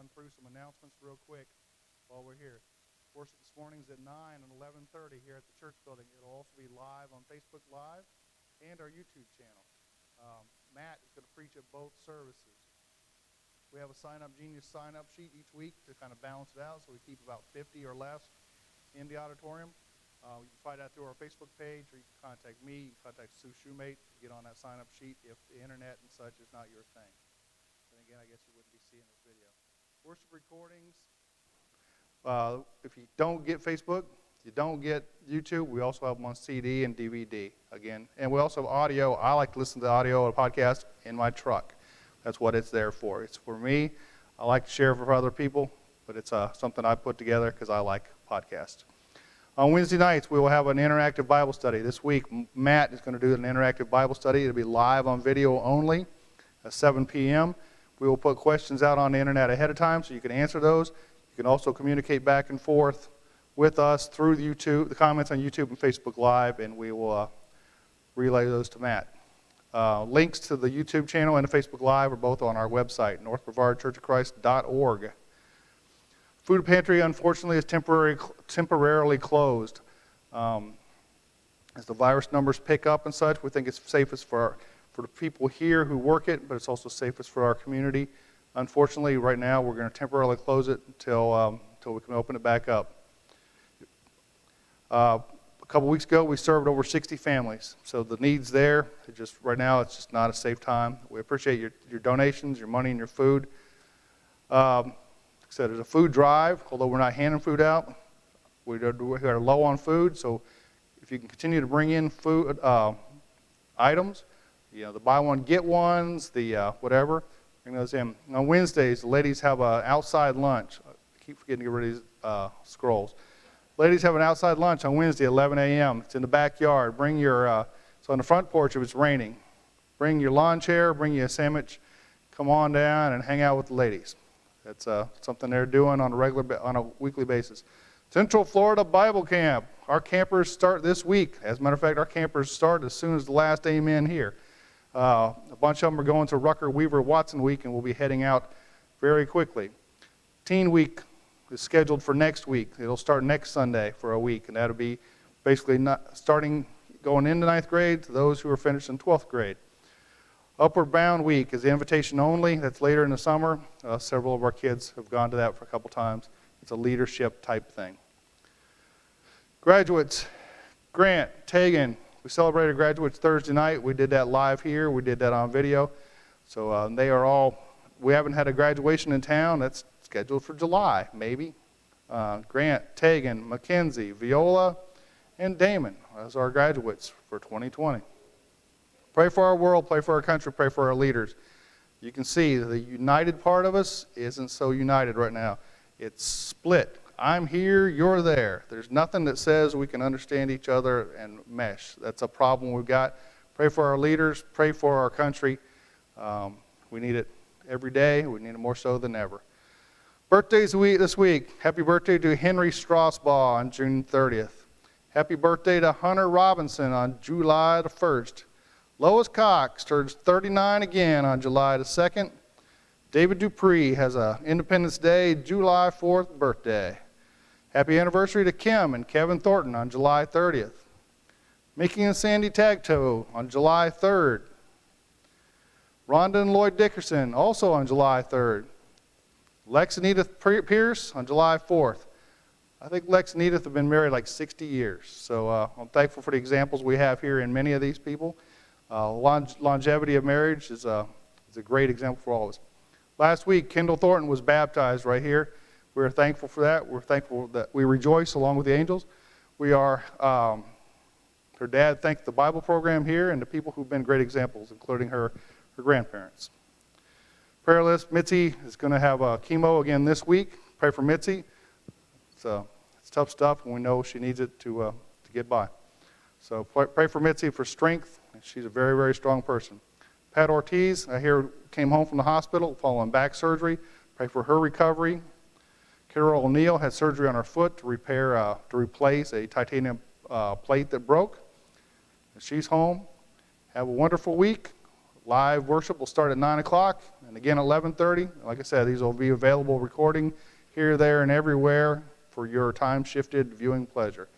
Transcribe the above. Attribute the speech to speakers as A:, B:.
A: run through some announcements real quick while we're here. Worship this morning is at 9 and 11:30 here at the church building. It'll also be live on Facebook Live and our YouTube channel. Matt is going to preach at both services. We have a Sign Up Genius sign-up sheet each week to kind of balance it out, so we keep about 50 or less in the auditorium. You can find that through our Facebook page, or you can contact me, you can contact Sue Shoemate to get on that sign-up sheet if the internet and such is not your thing. And again, I guess you wouldn't be seeing this video. Worship recordings. If you don't get Facebook, you don't get YouTube, we also have them on CD and DVD, again. And we also have audio. I like to listen to audio or podcast in my truck. That's what it's there for. It's for me. I like to share it for other people, but it's something I put together because I like podcasts. On Wednesday nights, we will have an interactive Bible study. This week, Matt is going to do an interactive Bible study. It'll be live on video only at 7 p.m. We will put questions out on the internet ahead of time so you can answer those. You can also communicate back and forth with us through YouTube, the comments on YouTube and Facebook Live, and we will relay those to Matt. Links to the YouTube channel and the Facebook Live are both on our website, northbrevardchurchofchrist.org. Food pantry, unfortunately, is temporarily closed. As the virus numbers pick up and such, we think it's safest for the people here who work it, but it's also safest for our community. Unfortunately, right now, we're going to temporarily close it until we can open it back up. A couple weeks ago, we served over 60 families. So the needs there, right now, it's just not a safe time. We appreciate your donations, your money, and your food. Like I said, there's a food drive, although we're not handing food out. We are low on food, so if you can continue to bring in food items, the buy one, get ones, the whatever, bring those in. On Wednesdays, the ladies have an outside lunch. I keep forgetting to get rid of these scrolls. Ladies have an outside lunch on Wednesday, 11 a.m. It's in the backyard. Bring your, it's on the front porch if it's raining. Bring your lawn chair, bring you a sandwich. Come on down and hang out with the ladies. That's something they're doing on a weekly basis. Central Florida Bible Camp. Our campers start this week. As a matter of fact, our campers start as soon as the last amen here. A bunch of them are going to Rucker, Weaver, Watson Week, and we'll be heading out very quickly. Teen Week is scheduled for next week. It'll start next Sunday for a week, and that'll be basically going into 9th grade to those who are finished in 12th grade. Upward Bound Week is the invitation only. That's later in the summer. Several of our kids have gone to that for a couple times. It's a leadership type thing. Graduates, Grant, Tegan. We celebrated graduates Thursday night. We did that live here. We did that on video. So they are all, we haven't had a graduation in town. That's scheduled for July, maybe. Grant, Tegan, Mackenzie, Viola, and Damon as our graduates for 2020. Pray for our world, pray for our country, pray for our leaders. You can see the united part of us isn't so united right now. It's split. I'm here, you're there. There's nothing that says we can understand each other and mesh. That's a problem we've got. Pray for our leaders, pray for our country. We need it every day. We need it more so than ever. Birthdays this week. Happy birthday to Henry Strasbaugh on June 30th. Happy birthday to Hunter Robinson on July the 1st. Lois Cox turns 39 again on July the 2nd. David Dupree has an Independence Day, July 4th birthday. Happy anniversary to Kim and Kevin Thornton on July 30th. Mickey and Sandy Tagtoe on July 3rd. Rhonda and Lloyd Dickerson also on July 3rd. Lex and Edith Pierce on July 4th. I think Lex and Edith have been married like 60 years. So I'm thankful for the examples we have here in many of these people. Longevity of marriage is a great example for all of us. Last week, Kendall Thornton was baptized right here. We're thankful for that. We're thankful that we rejoice along with the angels. We are, her dad thanked the Bible program here and the people who've been great examples, including her grandparents. Prayer list, Mitzi is going to have chemo again this week. Pray for Mitzi. It's tough stuff, and we know she needs it to get by. So pray for Mitzi for strength. She's a very, very strong person. Pat Ortiz, I hear, came home from the hospital following back surgery. Pray for her recovery. Carol O'Neill had surgery on her foot to replace a titanium plate that broke. She's home. Have a wonderful week. Live worship will start at 9 o'clock and again at 11:30. Like I said, these will be available recording here, there, and everywhere for your time-shifted viewing pleasure.